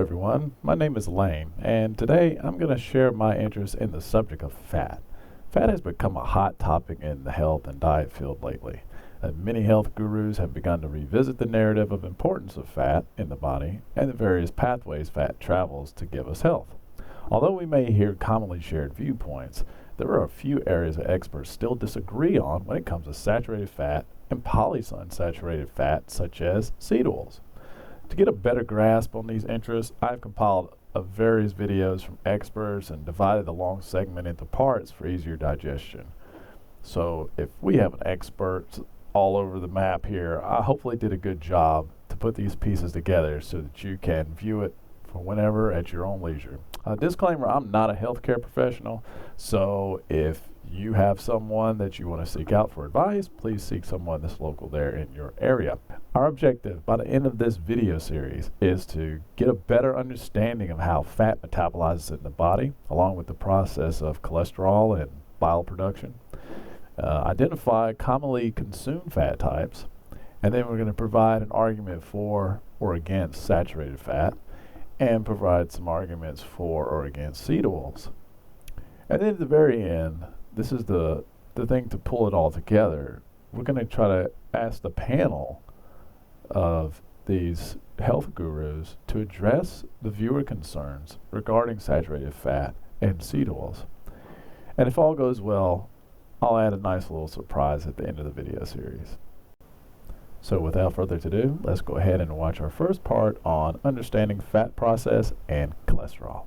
everyone, my name is Lane, and today I'm going to share my interest in the subject of fat. Fat has become a hot topic in the health and diet field lately. Many health gurus have begun to revisit the narrative of importance of fat in the body and the various pathways fat travels to give us health. Although we may hear commonly shared viewpoints, there are a few areas that experts still disagree on when it comes to saturated fat and polyunsaturated fat such as seed oils. To get a better grasp on these interests, I've compiled various videos from experts and divided the long segment into parts for easier digestion. So if we have an expert all over the map here, I hopefully did a good job to put these pieces together so that you can view it for whenever at your own leisure. Disclaimer, I'm not a healthcare professional, so if you have someone that you want to seek out for advice, please seek someone that's local there in your area. Our objective by the end of this video series is to get a better understanding of how fat metabolizes in the body, along with the process of cholesterol and bile production, identify commonly consumed fat types, and then we're going to provide an argument for or against saturated fat, and provide some arguments for or against seed oils. And then at the very end, this is the thing to pull it all together. We're going to try to ask the panel of these health gurus to address the viewer concerns regarding saturated fat and seed oils. And if all goes well, I'll add a nice little surprise at the end of the video series. So without further ado, let's go ahead and watch our first part on understanding fat process and cholesterol.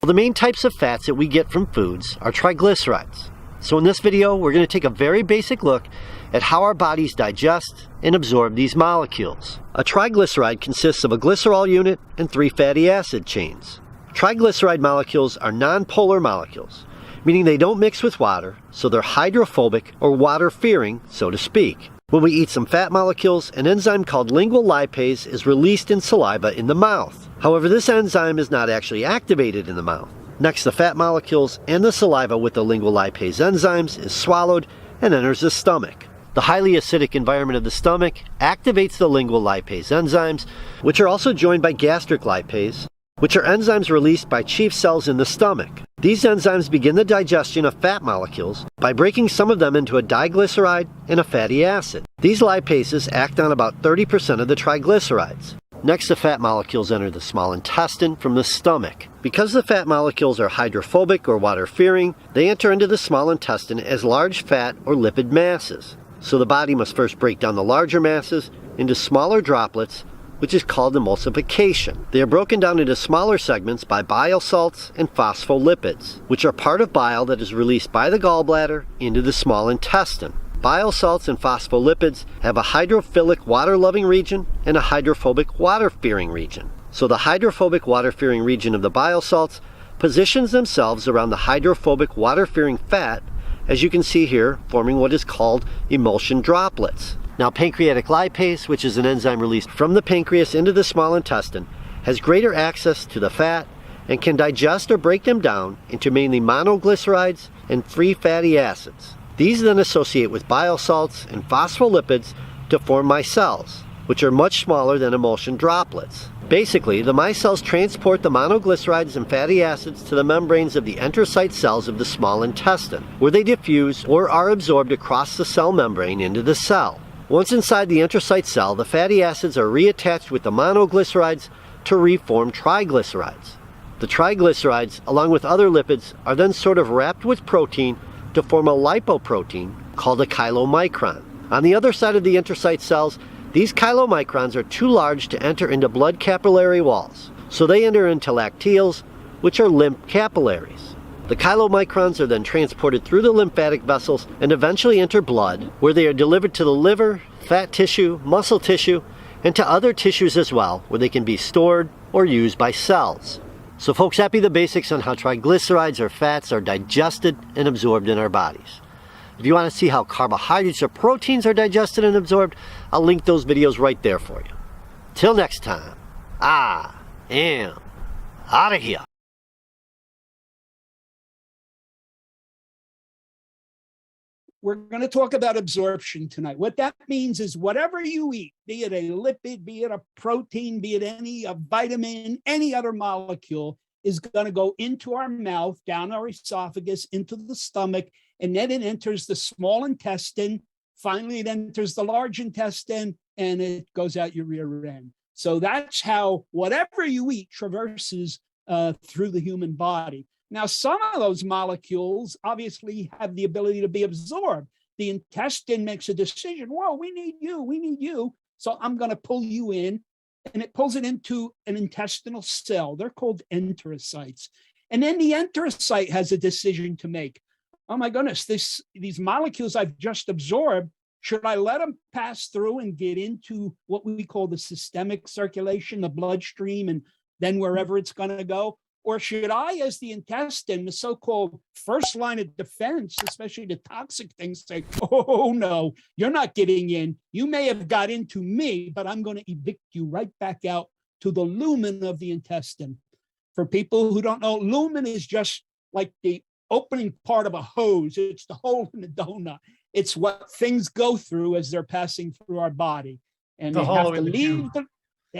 Well, the main types of fats that we get from foods are triglycerides. So in this video, we're going to take a very basic look at how our bodies digest and absorb these molecules. A triglyceride consists of a glycerol unit and 3 fatty acid chains. Triglyceride molecules are nonpolar molecules, meaning they don't mix with water, so they're hydrophobic or water-fearing, so to speak. When we eat some fat molecules, an enzyme called lingual lipase is released in saliva in the mouth. However, this enzyme is not actually activated in the mouth. Next, the fat molecules and the saliva with the lingual lipase enzymes is swallowed and enters the stomach. The highly acidic environment of the stomach activates the lingual lipase enzymes, which are also joined by gastric lipase, which are enzymes released by chief cells in the stomach. These enzymes begin the digestion of fat molecules by breaking some of them into a diglyceride and a fatty acid. These lipases act on about 30% of the triglycerides. Next, the fat molecules enter the small intestine from the stomach. Because the fat molecules are hydrophobic or water-fearing, they enter into the small intestine as large fat or lipid masses. So the body must first break down the larger masses into smaller droplets, which is called emulsification. They are broken down into smaller segments by bile salts and phospholipids, which are part of bile that is released by the gallbladder into the small intestine. Bile salts and phospholipids have a hydrophilic water-loving region and a hydrophobic water-fearing region. So the hydrophobic water-fearing region of the bile salts positions themselves around the hydrophobic water-fearing fat, as you can see here, forming what is called emulsion droplets. Now, pancreatic lipase, which is an enzyme released from the pancreas into the small intestine, has greater access to the fat and can digest or break them down into mainly monoglycerides and free fatty acids. These then associate with bile salts and phospholipids to form micelles, which are much smaller than emulsion droplets. Basically, the micelles transport the monoglycerides and fatty acids to the membranes of the enterocyte cells of the small intestine, where they diffuse or are absorbed across the cell membrane into the cell. Once inside the enterocyte cell, the fatty acids are reattached with the monoglycerides to reform triglycerides. The triglycerides, along with other lipids, are then sort of wrapped with protein to form a lipoprotein called a chylomicron. On the other side of the enterocyte cells, these chylomicrons are too large to enter into blood capillary walls, so they enter into lacteals, which are lymph capillaries. The chylomicrons are then transported through the lymphatic vessels and eventually enter blood, where they are delivered to the liver, fat tissue, muscle tissue, and to other tissues as well, where they can be stored or used by cells. So folks, that be the basics on how triglycerides or fats are digested and absorbed in our bodies. If you want to see how carbohydrates or proteins are digested and absorbed, I'll link those videos right there for you. Till next time, I am out of here. we're going to talk about absorption tonight. What that means is whatever you eat, be it a lipid, be it a protein, be it a vitamin, any other molecule, is going to go into our mouth, down our esophagus, into the stomach, and then it enters the small intestine. Finally, it enters the large intestine, and it goes out your rear end. So that's how whatever you eat traverses through the human body. Now, some of those molecules obviously have the ability to be absorbed. The intestine makes a decision. Whoa, we need you. So I'm going to pull you in, and it pulls it into an intestinal cell. They're called enterocytes. And then the enterocyte has a decision to make. Oh my goodness, these molecules I've just absorbed, should I let them pass through and get into what we call the systemic circulation, the bloodstream, and then wherever it's going to go? Or should I, as the intestine, the so-called first line of defense, especially the toxic things, say, oh no, you're not getting in. You may have got into me, but I'm going to evict you right back out to the lumen of the intestine. For people who don't know, lumen is just like the opening part of a hose. It's the hole in the donut. It's what things go through as they're passing through our body. And they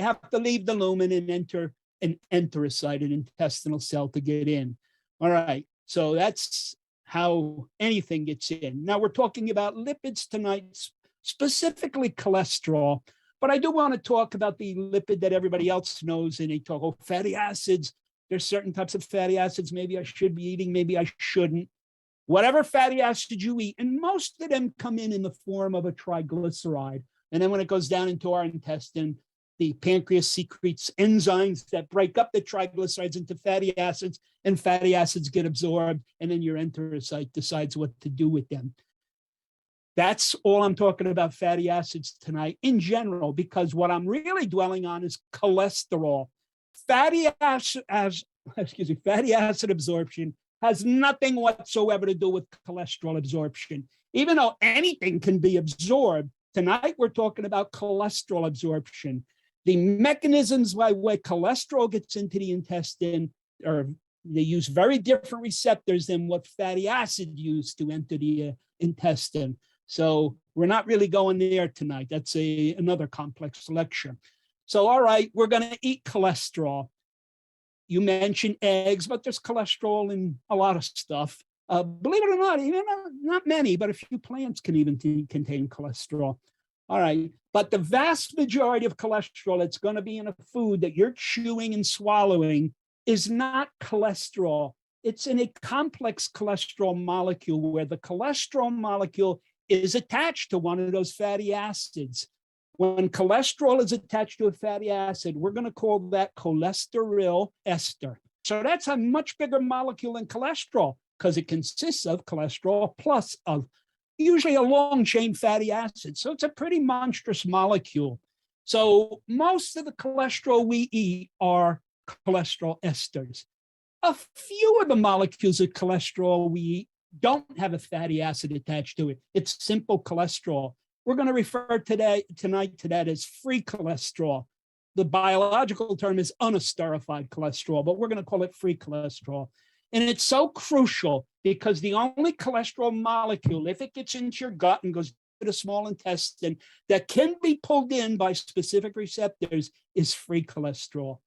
have to leave the lumen and enter an enterocyte, an intestinal cell, to get in. All right, so that's how anything gets in. Now we're talking about lipids tonight, specifically cholesterol, but I do want to talk about the lipid that everybody else knows, and they talk, oh, fatty acids. There's certain types of fatty acids maybe I should be eating, maybe I shouldn't. Whatever fatty acid you eat, and most of them come in the form of a triglyceride. And then when it goes down into our intestine, the pancreas secretes enzymes that break up the triglycerides into fatty acids, and fatty acids get absorbed, and then your enterocyte decides what to do with them. That's all I'm talking about fatty acids tonight in general, because what I'm really dwelling on is cholesterol. Fatty acid absorption has nothing whatsoever to do with cholesterol absorption. Even though anything can be absorbed, tonight we're talking about cholesterol absorption. The mechanisms by which cholesterol gets into the intestine they use very different receptors than what fatty acid used to enter the intestine. So we're not really going there tonight. That's another complex lecture. So, all right, we're going to eat cholesterol. You mentioned eggs, but there's cholesterol in a lot of stuff. Believe it or not, even not many, but a few plants can even contain cholesterol. All right, but the vast majority of cholesterol that's going to be in a food that you're chewing and swallowing is not cholesterol. It's in a complex cholesterol molecule where the cholesterol molecule is attached to one of those fatty acids. When cholesterol is attached to a fatty acid, we're going to call that cholesterol ester. So that's a much bigger molecule than cholesterol, because it consists of cholesterol plus of usually a long chain fatty acid. So it's a pretty monstrous molecule. So most of the cholesterol we eat are cholesterol esters. A few of the molecules of cholesterol we eat don't have a fatty acid attached to it. It's simple cholesterol. We're going to refer tonight to that as free cholesterol. The biological term is unesterified cholesterol, but we're going to call it free cholesterol. And it's so crucial because the only cholesterol molecule, if it gets into your gut and goes to the small intestine, that can be pulled in by specific receptors is free cholesterol.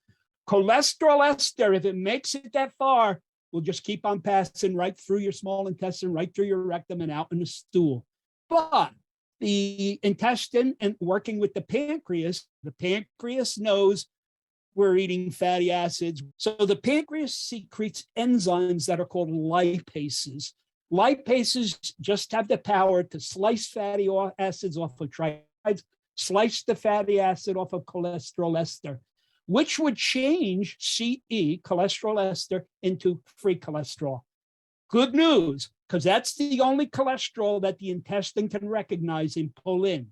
Cholesterol ester, if it makes it that far, will just keep on passing right through your small intestine, right through your rectum and out in the stool. But the intestine and working with the pancreas knows we're eating fatty acids. So the pancreas secretes enzymes that are called lipases. Lipases just have the power to slice fatty acids off of triglycerides, slice the fatty acid off of cholesterol ester, which would change CE, cholesterol ester, into free cholesterol. Good news, because that's the only cholesterol that the intestine can recognize and pull in.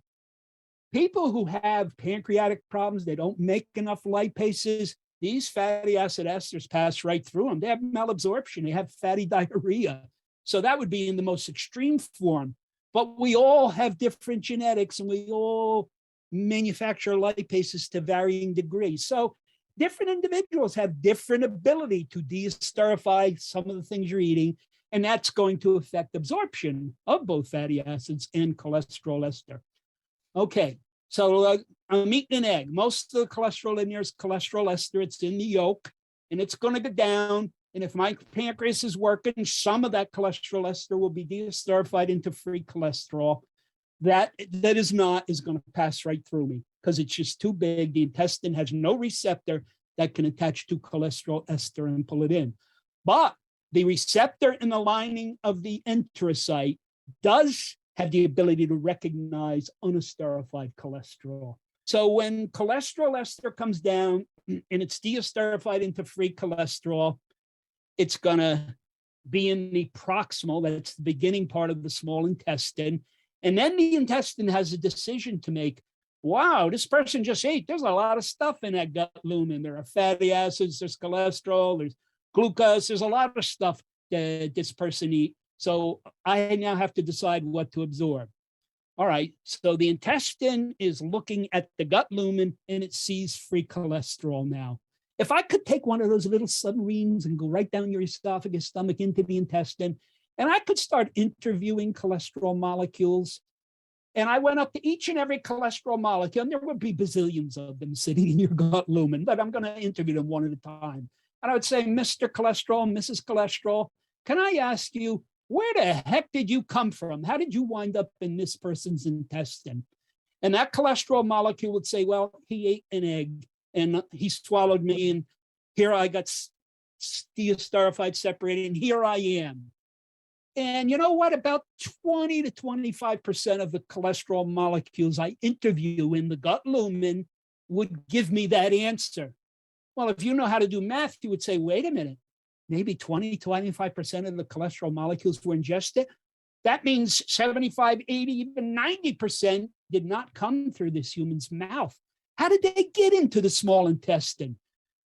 People who have pancreatic problems, they don't make enough lipases, these fatty acid esters pass right through them. They have malabsorption, they have fatty diarrhea. So that would be in the most extreme form. But we all have different genetics and we all manufacture lipases to varying degrees. So different individuals have different ability to deesterify some of the things you're eating And that's going to affect absorption of both fatty acids and cholesterol ester. Okay, so I'm eating an egg. Most of the cholesterol in there is cholesterol ester. It's in the yolk, and it's going to go down. And if my pancreas is working, some of that cholesterol ester will be deesterified into free cholesterol. That is not is going to pass right through me because it's just too big. The intestine has no receptor that can attach to cholesterol ester and pull it in. But the receptor in the lining of the enterocyte does have the ability to recognize unesterified cholesterol. So when cholesterol ester comes down and it's deesterified into free cholesterol, it's going to be in the proximal, that's the beginning part of the small intestine. And then the intestine has a decision to make. Wow, this person just ate. There's a lot of stuff in that gut lumen. There are fatty acids, there's cholesterol, there's glucose, there's a lot of stuff that this person eat. So I now have to decide what to absorb. All right, so the intestine is looking at the gut lumen and it sees free cholesterol now. If I could take one of those little submarines and go right down your esophagus, stomach into the intestine, and I could start interviewing cholesterol molecules, and I went up to each and every cholesterol molecule, and there would be bazillions of them sitting in your gut lumen, but I'm going to interview them one at a time. And I would say, Mr. Cholesterol, Mrs. Cholesterol, can I ask you, where the heck did you come from? How did you wind up in this person's intestine? And that cholesterol molecule would say, well, he ate an egg and he swallowed me, and here I got deesterified, separated, and here I am. And you know what? About 20 to 25% of the cholesterol molecules I interview in the gut lumen would give me that answer. Well, if you know how to do math, you would say, wait a minute, maybe 20, 25% of the cholesterol molecules were ingested. That means 75, 80, even 90% did not come through this human's mouth. How did they get into the small intestine?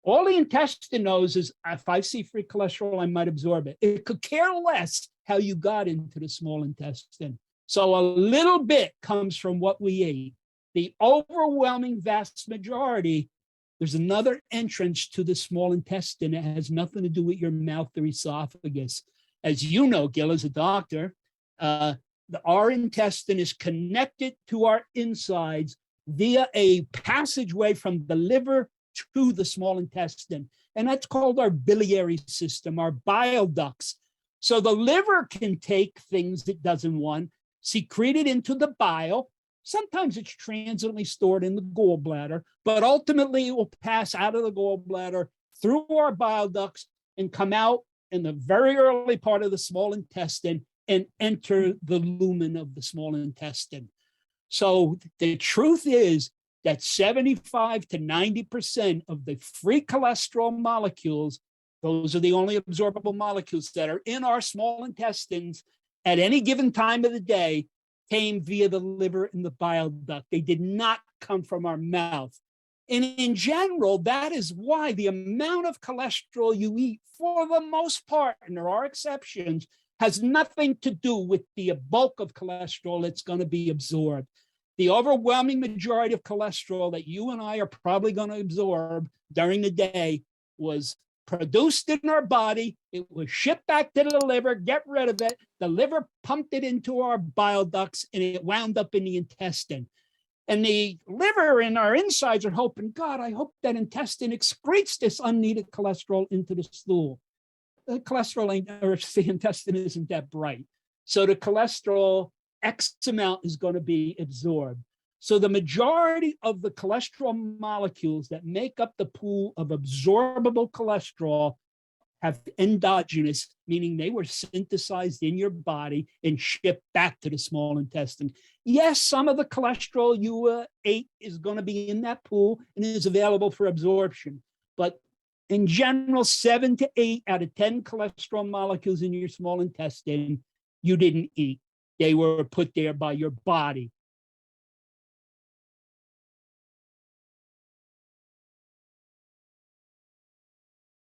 All the intestine knows is if I see free cholesterol, I might absorb it. It could care less how you got into the small intestine. So a little bit comes from what we ate. The overwhelming vast majority, there's another entrance to the small intestine that has nothing to do with your mouth or esophagus. As you know, Gil, as a doctor, our intestine is connected to our insides via a passageway from the liver to the small intestine. And that's called our biliary system, our bile ducts. So the liver can take things it doesn't want, secrete it into the bile. Sometimes it's transiently stored in the gallbladder, but ultimately it will pass out of the gallbladder through our bile ducts and come out in the very early part of the small intestine and enter the lumen of the small intestine. So the truth is that 75 to 90% of the free cholesterol molecules, those are the only absorbable molecules that are in our small intestines at any given time of the day, came via the liver and the bile duct. They did not come from our mouth. And in general, that is why the amount of cholesterol you eat, for the most part, and there are exceptions, has nothing to do with the bulk of cholesterol that's going to be absorbed. The overwhelming majority of cholesterol that you and I are probably going to absorb during the day was produced in our body. It was shipped back to the liver, get rid of it. The liver pumped it into our bile ducts and it wound up in the intestine. And the liver and our insides are hoping, God, I hope that intestine excretes this unneeded cholesterol into the stool. The cholesterol ain't, or the intestine isn't that bright. So the cholesterol X amount is going to be absorbed. So the majority of the cholesterol molecules that make up the pool of absorbable cholesterol have endogenous, meaning they were synthesized in your body and shipped back to the small intestine. Yes, some of the cholesterol you ate is going to be in that pool and is available for absorption. But in general, 7 to 8 out of 10 cholesterol molecules in your small intestine, you didn't eat. They were put there by your body.